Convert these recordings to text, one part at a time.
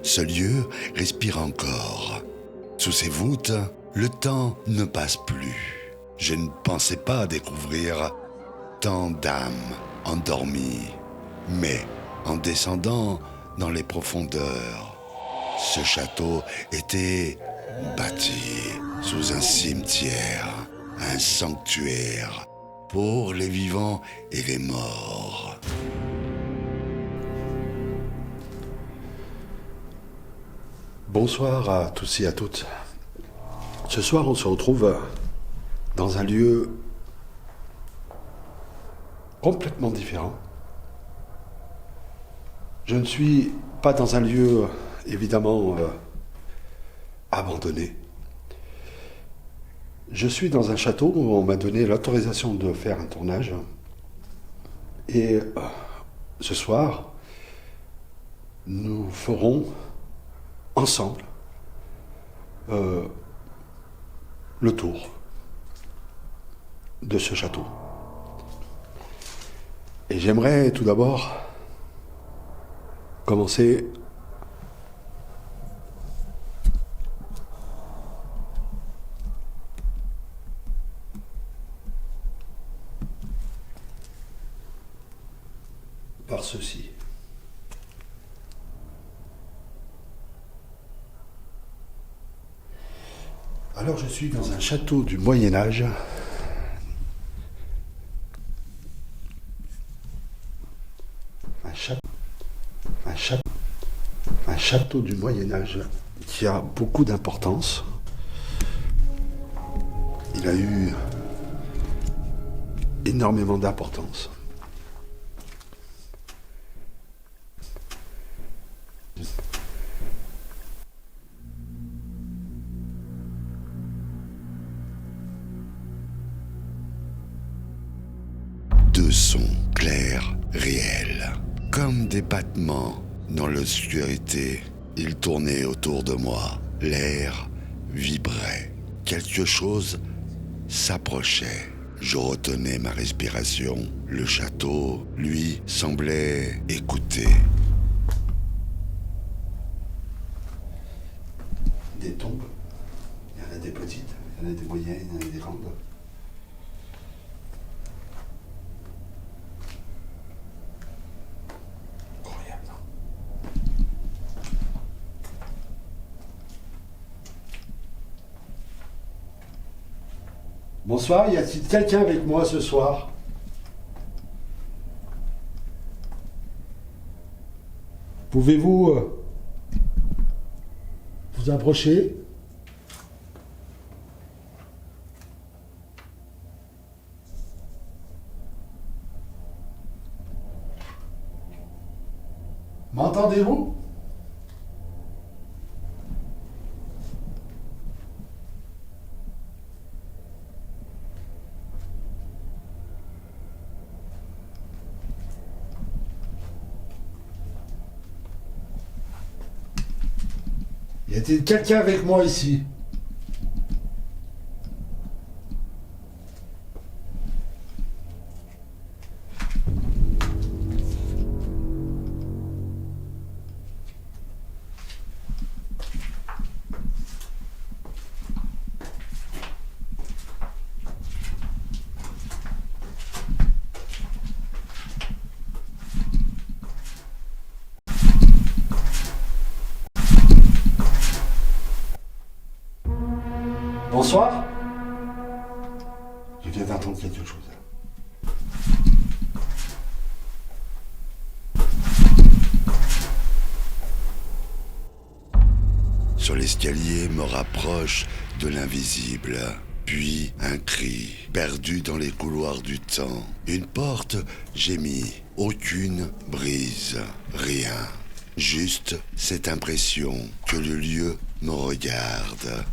ce lieu respire encore. Sous ses voûtes, le temps ne passe plus. Je ne pensais pas découvrir tant d'âmes endormies. Mais en descendant dans les profondeurs, ce château était bâti sous un cimetière, un sanctuaire pour les vivants et les morts. Bonsoir à tous et à toutes. Ce soir, on se retrouve dans un lieu complètement différent. Je ne suis pas dans un lieu, évidemment, abandonné. Je suis dans un château où on m'a donné l'autorisation de faire un tournage. Et ce soir, nous ferons ensemble le tour de ce château. Et j'aimerais tout d'abord commencer par ceci. Alors je suis dans un château du Moyen-Âge. Un château du Moyen-Âge qui a beaucoup d'importance. Il a eu énormément d'importance. Deux sons clairs, réels, comme des battements dans l'obscurité. Ils tournaient autour de moi, l'air vibrait, quelque chose s'approchait. Je retenais ma respiration. Le château, lui, semblait écouter. Des tombes, il y en a des petites, il y en a des moyennes, il y en a des grandes. Bonsoir, y a-t-il quelqu'un avec moi ce soir? Pouvez-vous vous approcher? M'entendez-vous? Y a-t-il quelqu'un avec moi ici? Bonsoir. Je viens d'entendre quelque chose. Sur l'escalier me rapproche de l'invisible. Puis un cri, perdu dans les couloirs du temps. Une porte gémit, aucune brise, rien. Juste cette impression que le lieu me regarde.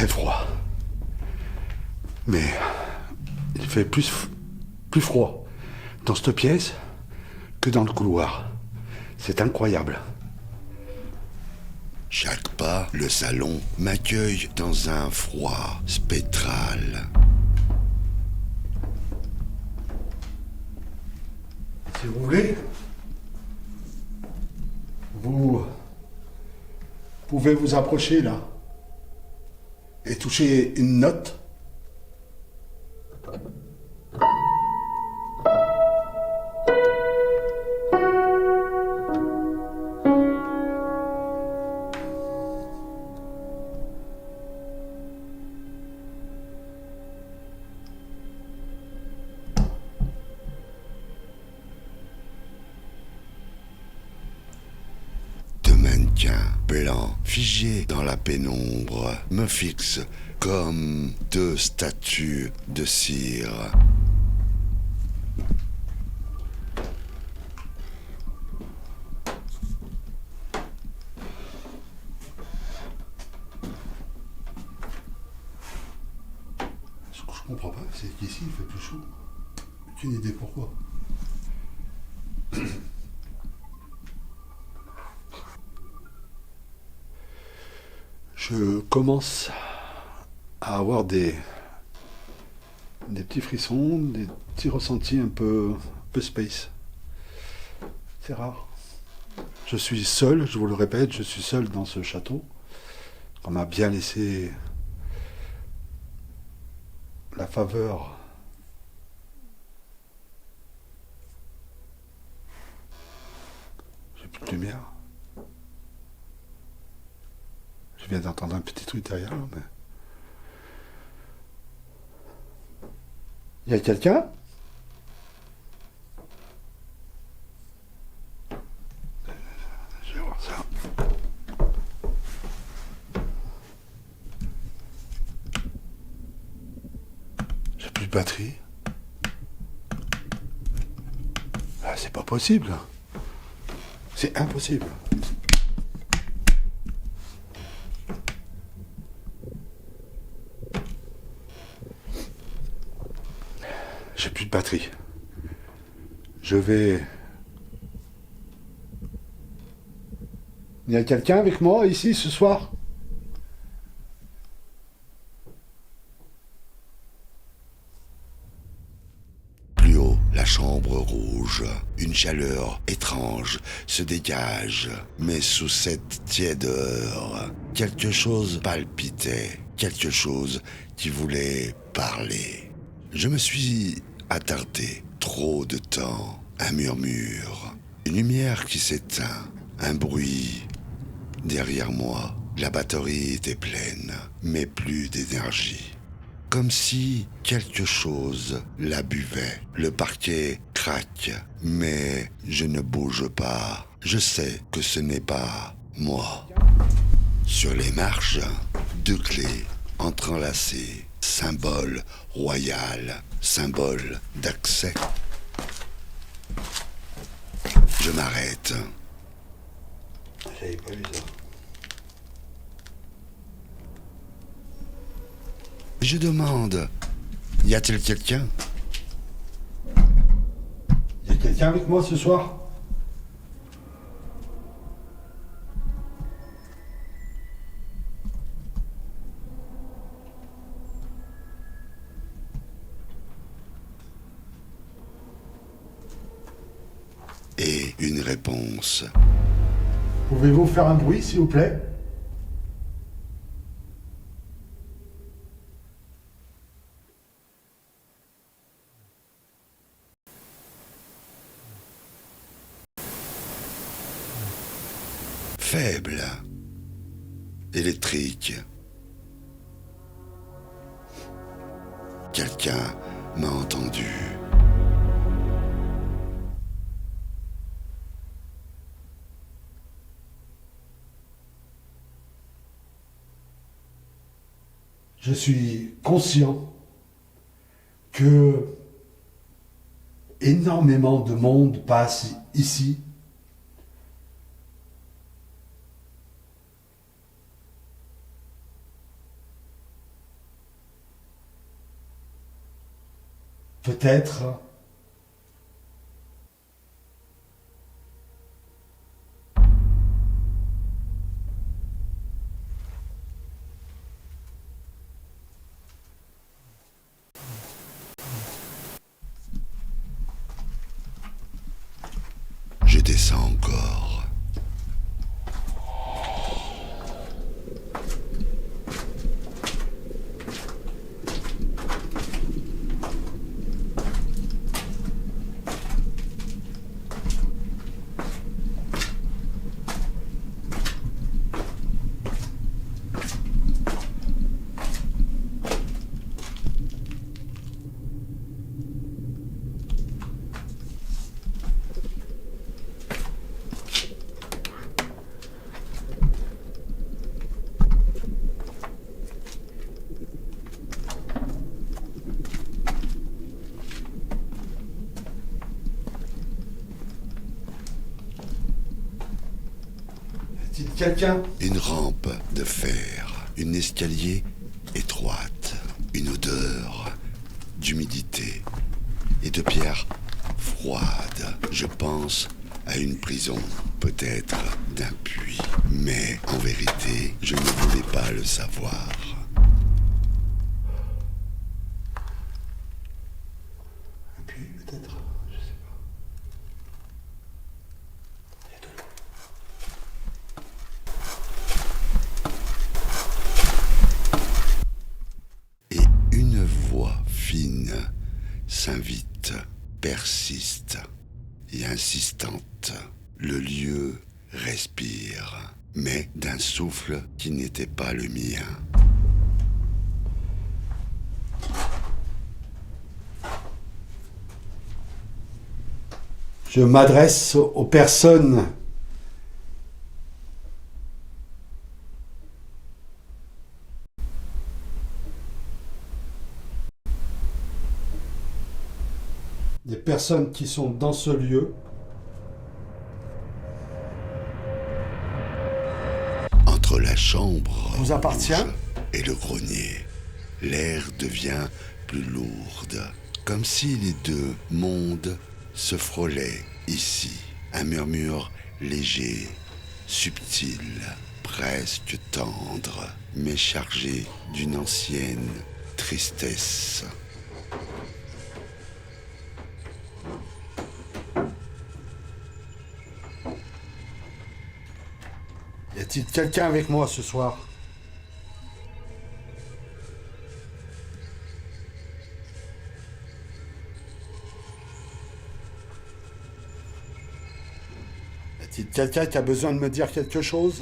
très froid. Mais il fait plus froid dans cette pièce que dans le couloir. C'est incroyable. Chaque pas, le salon m'accueille dans un froid spectral. Si vous voulez, vous pouvez vous approcher là et toucher une note. Deux mannequins blancs figés dans la pénombre me fixent comme deux statues de cire. Ce que je comprends pas, c'est qu'ici il fait plus chaud. Aucune idée pourquoi. Je commence à avoir des petits frissons, des petits ressentis un peu space. C'est rare. Je suis seul, je vous le répète, je suis seul dans ce château. On m'a bien laissé la faveur j'ai plus de lumière. Je viens d'entendre un petit truc derrière, mais... Il y a quelqu'un ? Je vais voir ça. J'ai plus de batterie. Ah, c'est pas possible. C'est impossible. J'ai plus de batterie. Je vais... Il y a quelqu'un avec moi ici ce soir ? Plus haut, la chambre rouge. Une chaleur étrange se dégage, mais sous cette tiédeur, quelque chose palpitait, quelque chose qui voulait parler. Je me suis attardé trop de temps, un murmure, une lumière qui s'éteint, un bruit. Derrière moi, la batterie était pleine, mais plus d'énergie. Comme si quelque chose la buvait. Le parquet craque, mais je ne bouge pas. Je sais que ce n'est pas moi. Sur les marches, deux clés entrelacées. Symbole royal, symbole d'accès. Je m'arrête. J'avais pas vu ça. Je demande, y a-t-il quelqu'un ? Il y a quelqu'un avec moi ce soir ? Et une réponse. Pouvez-vous faire un bruit, s'il vous plaît ? Faible. Électrique. Quelqu'un m'a entendu. Je suis conscient que énormément de monde passe ici. Peut-être. Je descends encore. Y a-t-il quelqu'un? Une rampe de fer, un escalier étroite, une odeur d'humidité et de pierres froides. Je pense à une prison, peut-être d'un puits, mais en vérité, je ne voulais pas le savoir. Un puits, peut-être? Je sais pas. Il y a de l'eau. Et une voix fine s'invite, persiste et insistante. Le lieu respire, mais d'un souffle qui n'était pas le mien. Je m'adresse aux personnes des personnes qui sont dans ce lieu. Entre la chambre Vous appartient rouge et le grenier, l'air devient plus lourde, comme si les deux mondes se frôlaient ici. Un murmure léger, subtil, presque tendre, mais chargé d'une ancienne tristesse. Y a-t-il quelqu'un avec moi ce soir? Y a-t-il quelqu'un qui a besoin de me dire quelque chose?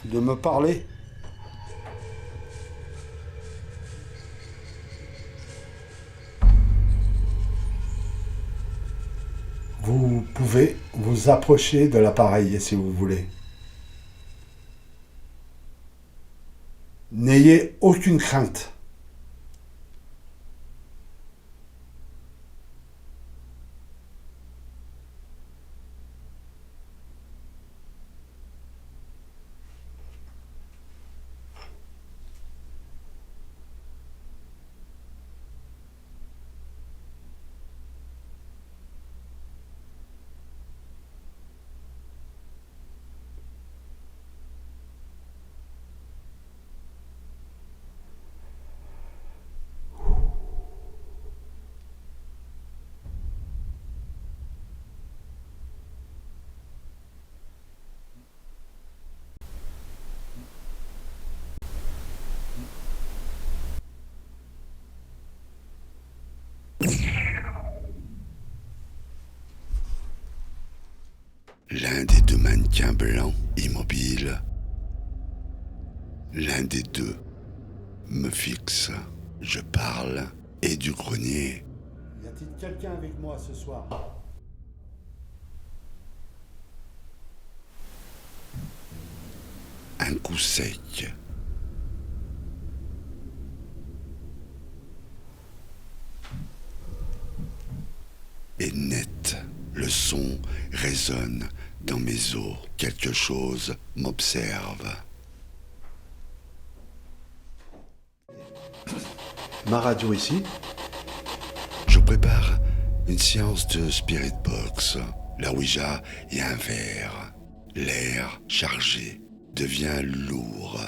De me parler? Vous pouvez vous approcher de l'appareil si vous voulez. N'ayez aucune crainte. L'un des deux mannequins blancs, immobile, l'un des deux me fixe. Je parle et du grenier. Y a-t-il quelqu'un avec moi ce soir? Un coup sec. Et net, le son résonne dans mes os. Quelque chose m'observe. ma radio ici. Je prépare une séance de Spirit Box. La Ouija est un verre. L'air chargé devient lourd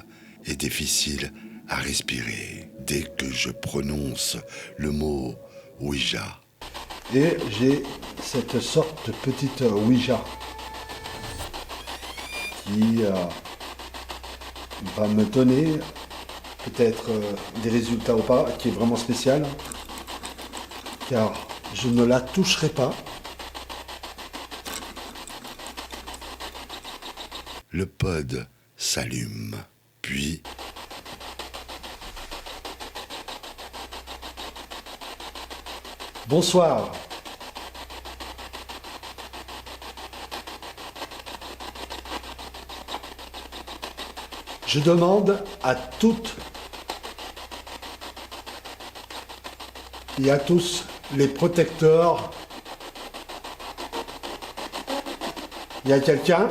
et difficile à respirer dès que je prononce le mot Ouija. Et j'ai cette sorte de petite Ouija qui va me donner peut-être des résultats ou pas, qui est vraiment spécial, car je ne la toucherai pas. Le pod s'allume, puis Bonsoir. Je demande à toutes et à tous les protecteurs. Il y a quelqu'un?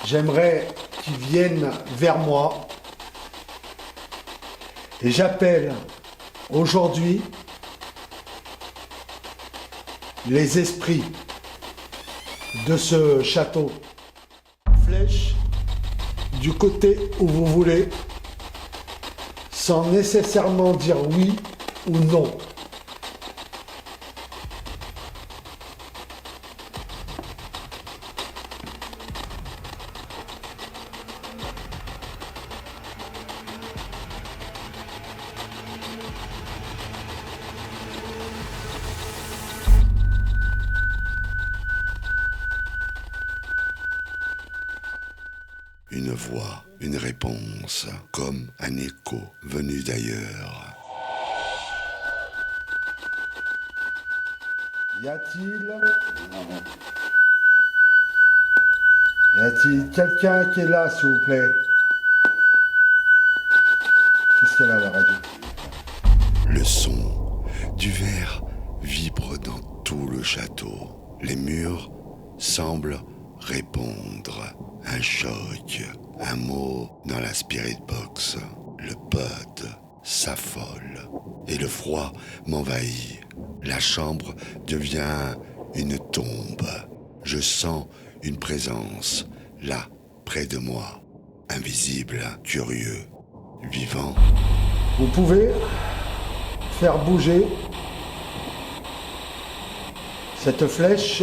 J'aimerais qu'ils viennent vers moi. Et j'appelle aujourd'hui les esprits de ce château. Flèche du côté où vous voulez, sans nécessairement dire oui ou non. une voix, une réponse, comme un écho venu d'ailleurs. Y a-t-il quelqu'un qui est là, s'il vous plaît? Qu'est-ce qu'elle a, la radio? Le son du verre vibre dans tout le château. Les murs semblent répondre. Un choc, un mot dans la spirit box. Le pod s'affole et le froid m'envahit. La chambre devient une tombe. Je sens une présence là, près de moi. Invisible, curieux, vivant. Vous pouvez faire bouger cette flèche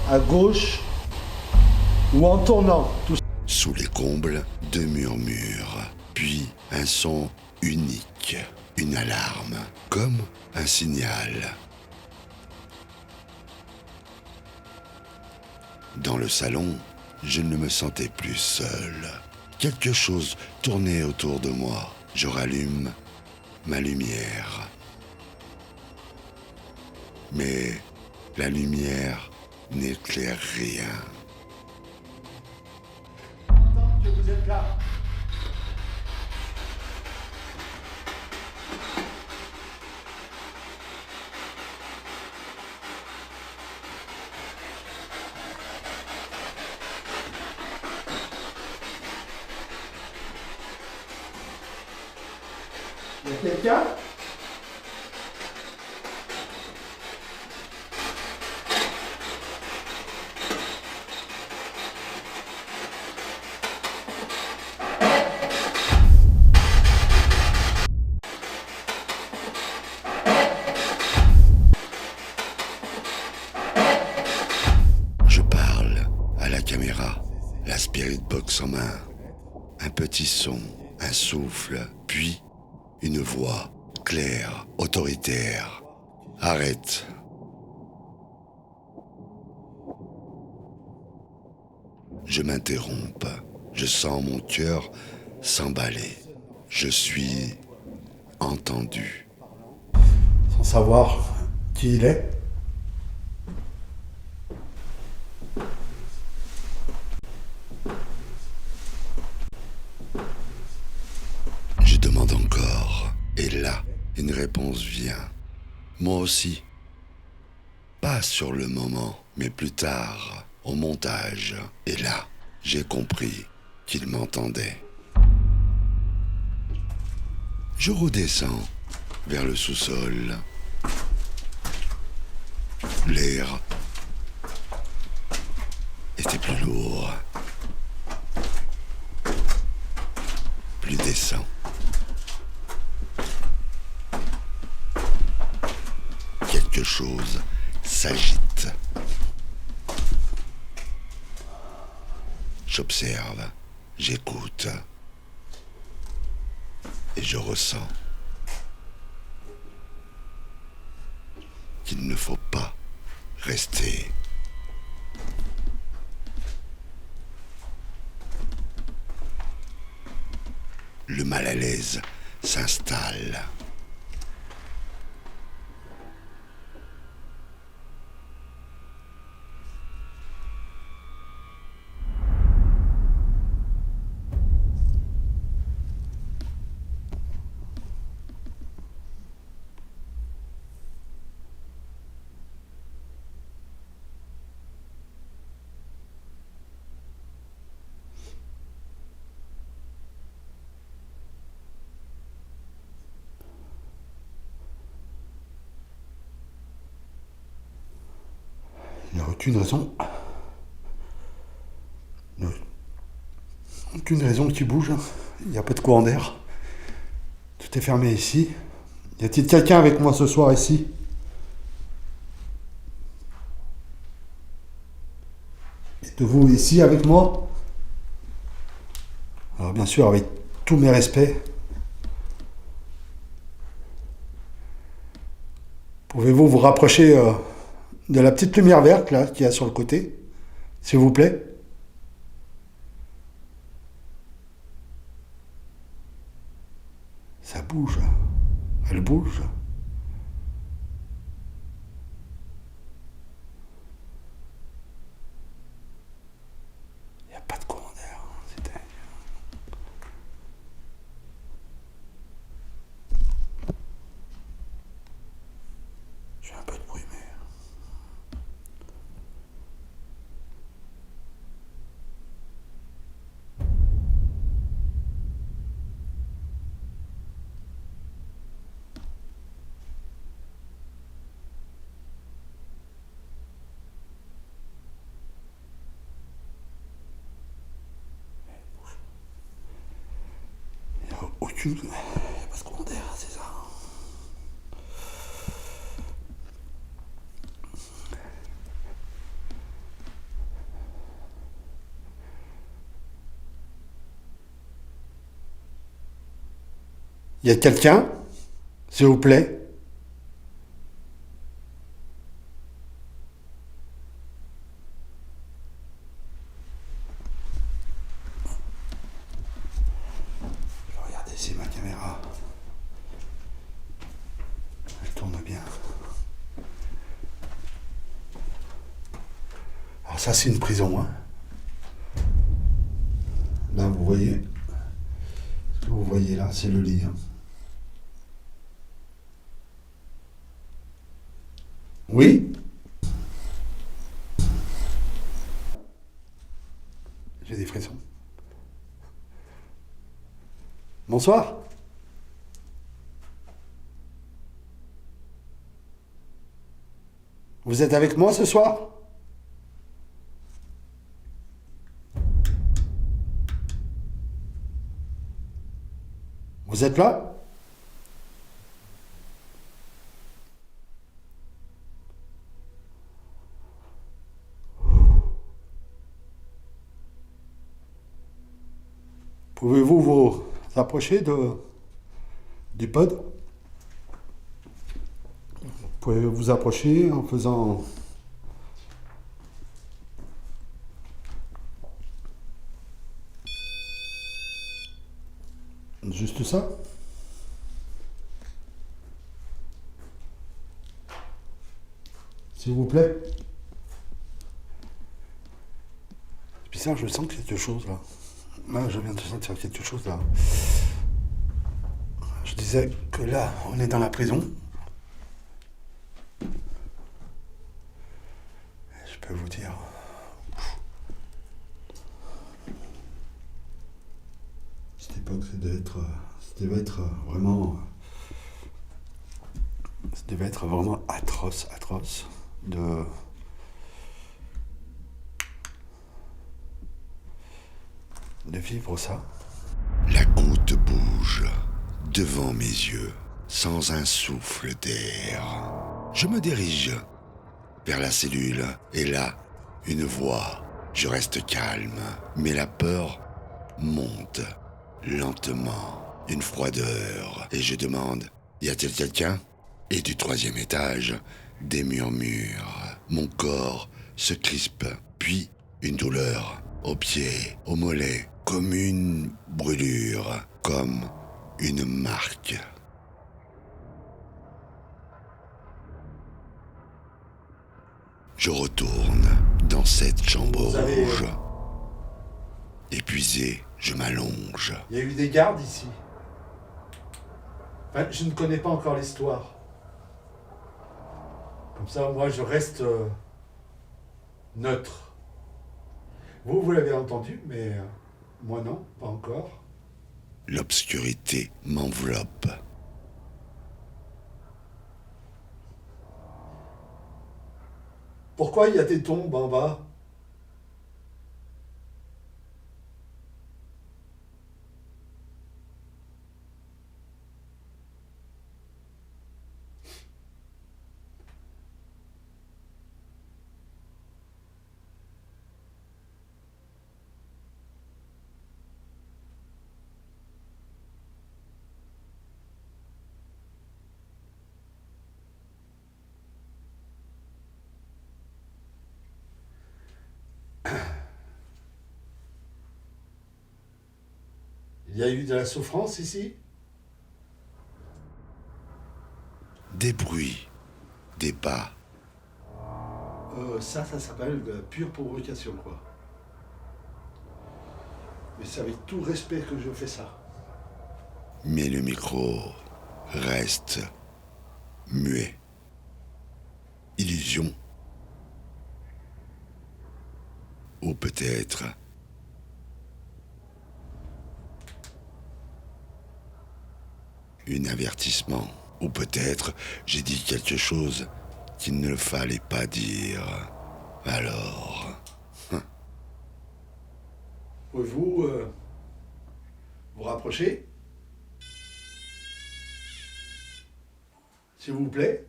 à gauche ou en tournant tout. Sous les combles, deux murmures, puis un son unique, une alarme, comme un signal. Dans le salon, je ne me sentais plus seul. Quelque chose tournait autour de moi. Je rallume ma lumière. Mais la lumière n'éclaire rien. Que vous êtes là. Il y a quelqu'un? Je parle à la caméra, la spirit box en main. Un petit son, un souffle, puis une voix claire, autoritaire. Arrête. Je m'interromps. Je sens mon cœur s'emballer. Je suis entendu. Sans savoir qui il est. Je demande encore. Et là, une réponse vient. Moi aussi. Pas Pas sur le moment, mais plus tard, au montage. Et là, j'ai compris qu'il m'entendait. Je redescends vers le sous-sol. L'air était plus lourd, plus décent. Quelque chose s'agite. J'observe, j'écoute et je ressens qu'il ne faut pas rester. Le mal à l'aise s'installe. Il n'y a aucune raison. Aucune raison que tu bouges. Il n'y a pas de courant d'air. Tout est fermé ici. Y a-t-il quelqu'un avec moi ce soir ici? Êtes-vous ici avec moi? Alors bien sûr, avec tous mes respects. Pouvez-vous vous rapprocher de la petite lumière verte là qu'il y a sur le côté, s'il vous plaît? Ça bouge. Elle bouge. Il n'y a pas de courant d'air. C'était... Je fais un peu de bruit, mais... Il n'y a aucune... Il n'y a pas de courant d'air, c'est ça. Il y a quelqu'un, s'il vous plaît? Je vais regarder si ma caméra... Elle tourne bien. Alors ça, c'est une prison, hein. Là, vous voyez... Ce que vous voyez là, c'est le lit, hein. Oui? J'ai des frissons. Bonsoir. Vous êtes avec moi ce soir? Vous êtes là? Pouvez-vous vous approcher du pod? Vous pouvez vous approcher en faisant... Juste ça? S'il vous plaît? C'est bizarre, je sens quelque chose là. Là, je viens de sentir quelque chose là. Je disais que là, on est dans la prison. peux vous dire? Cette époque, ça devait être vraiment atroce de vivre ça. La goutte bouge devant mes yeux, sans un souffle d'air. Je me dirige vers la cellule, et là, une voix. Je reste calme, mais la peur monte lentement, une froideur, et je demande, y a-t-il quelqu'un? Et du 3e étage, des murmures. Mon corps se crispe, puis une douleur au pied, au mollet, comme une brûlure, comme une marque. Je retourne dans cette chambre rouge. Épuisé, je m'allonge. Il y a eu des gardes ici. Enfin, je ne connais pas encore l'histoire. Comme ça, moi, je reste neutre. Vous l'avez entendu, mais moi non, pas encore. L'obscurité m'enveloppe. Pourquoi il y a des tombes en bas? Il y a eu de la souffrance ici? Des bruits, des pas. Ça s'appelle de la pure provocation, quoi. Mais c'est avec tout respect que je fais ça. Mais le micro reste muet. Illusion. Ou peut-être un avertissement. Ou peut-être j'ai dit quelque chose qu'il ne fallait pas dire. Alors... Pouvez-vous vous rapprocher? S'il vous plaît.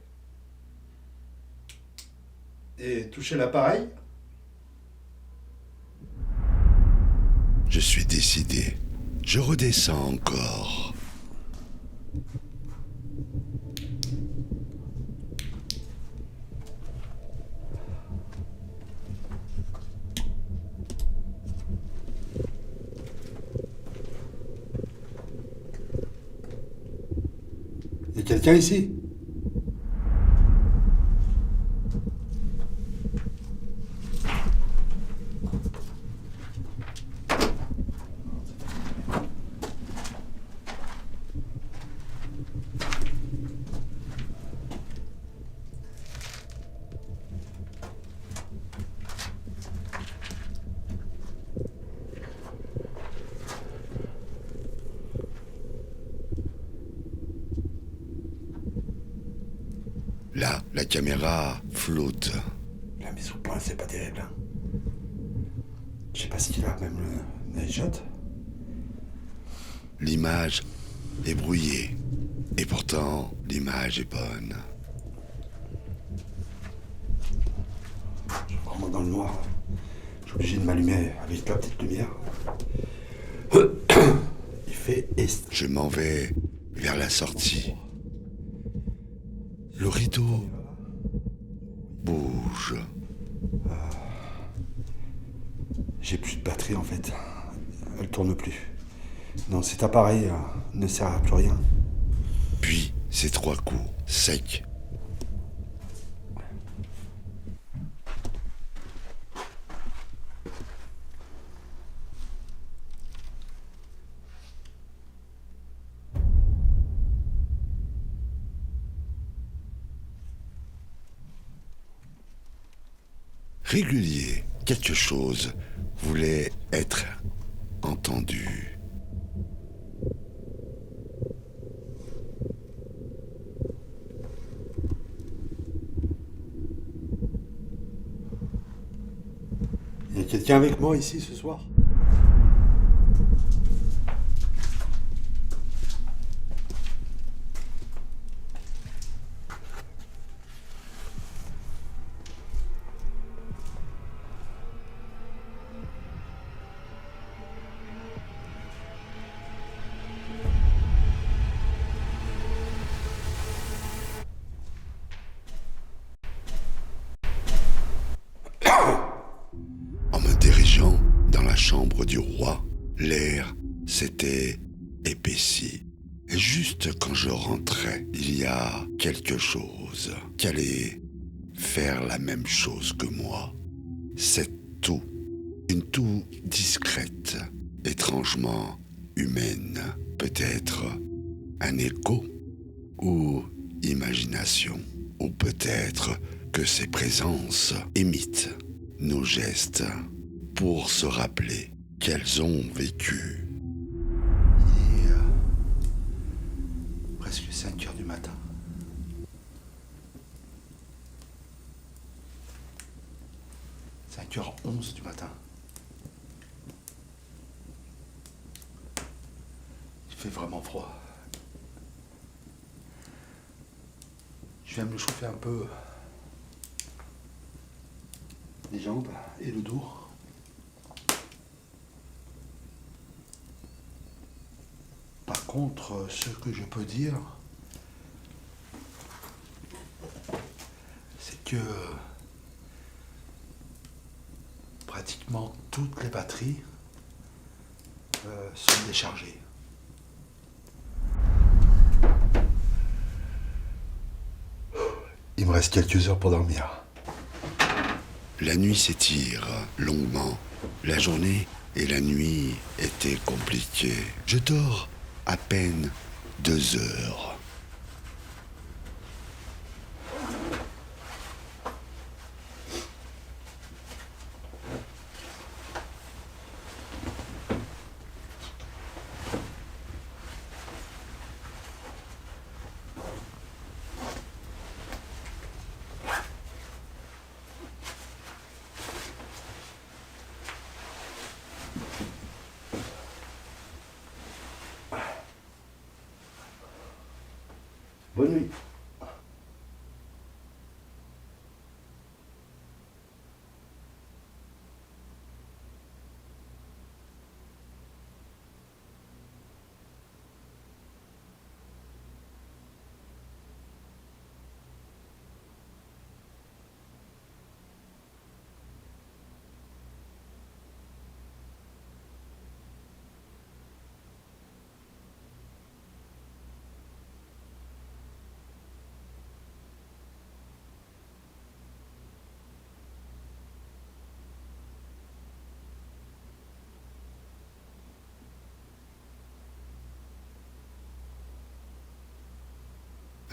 Et toucher l'appareil. Je suis décidé. Je redescends encore. Il y a quelqu'un ici? Là, la caméra flotte. La mise au point, c'est pas terrible. Hein. Je sais pas s'il a même le headshot. L'image est brouillée. Et pourtant, l'image est bonne. Je suis vraiment dans le noir. Je suis obligé de m'allumer avec la petite lumière. Il fait est. Je m'en vais vers la sortie. Le rideau bouge. J'ai plus de batterie en fait. Elle tourne plus. Non, cet appareil ne sert à plus rien. Puis, ces 3 coups secs. régulier. Quelque chose voulait être entendu. Il y a quelqu'un avec moi ici ce soir? En me dirigeant dans la chambre du roi, l'air s'était épaissi. Et juste quand je rentrais, il y a quelque chose qui allait faire la même chose que moi. Cette toux, une toux discrète, étrangement humaine, peut-être un écho ou imagination, ou peut-être que ces présences imitent nos gestes pour se rappeler qu'elles ont vécu. Il est presque 5 heures du matin. « 5h11 du matin. Il fait vraiment froid. Je viens me chauffer un peu les jambes et le dos. Par contre, ce que je peux dire, c'est que pratiquement toutes les batteries sont déchargées. Il me reste quelques heures pour dormir. La nuit s'étire longuement. La journée et la nuit étaient compliquées. Je dors à peine 2 heures. Bonne nuit.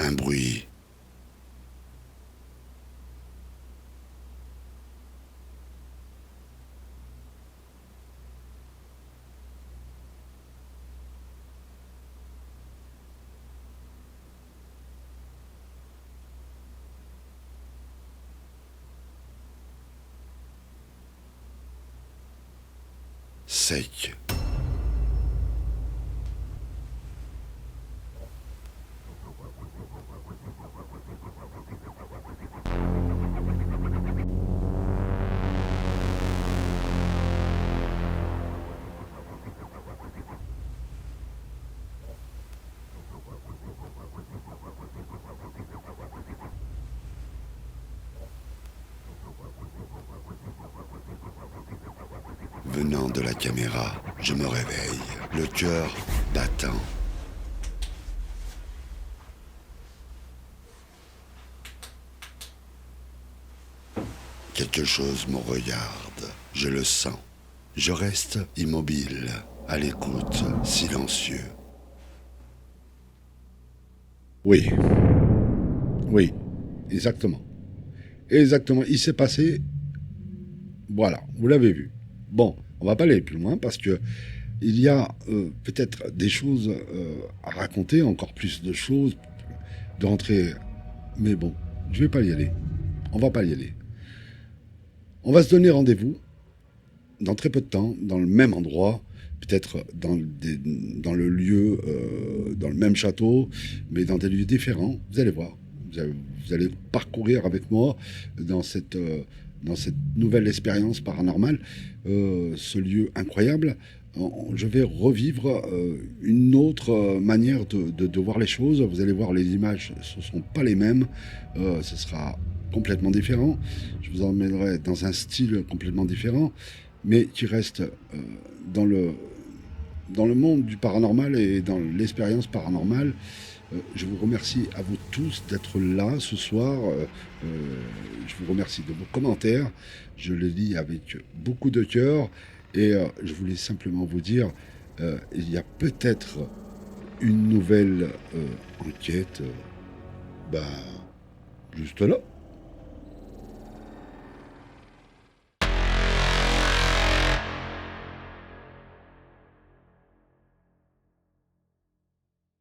Un bruit. Sec. Venant de la caméra, je me réveille, le cœur battant. Quelque chose me regarde, je le sens. Je reste immobile, à l'écoute, silencieux. Oui. Oui, exactement. Exactement. Il s'est passé Voilà, vous l'avez vu. Bon, on va pas aller plus loin parce que il y a peut-être des choses à raconter, encore plus de choses, de rentrer. Mais bon, je vais pas y aller. On va pas y aller. On va se donner rendez-vous dans très peu de temps, dans le même endroit, peut-être dans le lieu, dans le même château, mais dans des lieux différents. Vous allez voir. Vous allez parcourir avec moi dans cette nouvelle expérience paranormale ce lieu incroyable. Je vais revivre une autre manière de voir les choses. Vous allez voir, les images, ce ne sont pas les mêmes. Ce sera complètement différent. Je vous emmènerai dans un style complètement différent, mais qui reste dans le, dans le monde du paranormal et dans l'expérience paranormale. Je vous remercie à vous tous d'être là ce soir. Je vous remercie de vos commentaires. Je les lis avec beaucoup de cœur. Et je voulais simplement vous dire, il y a peut-être une nouvelle enquête, ben, juste là.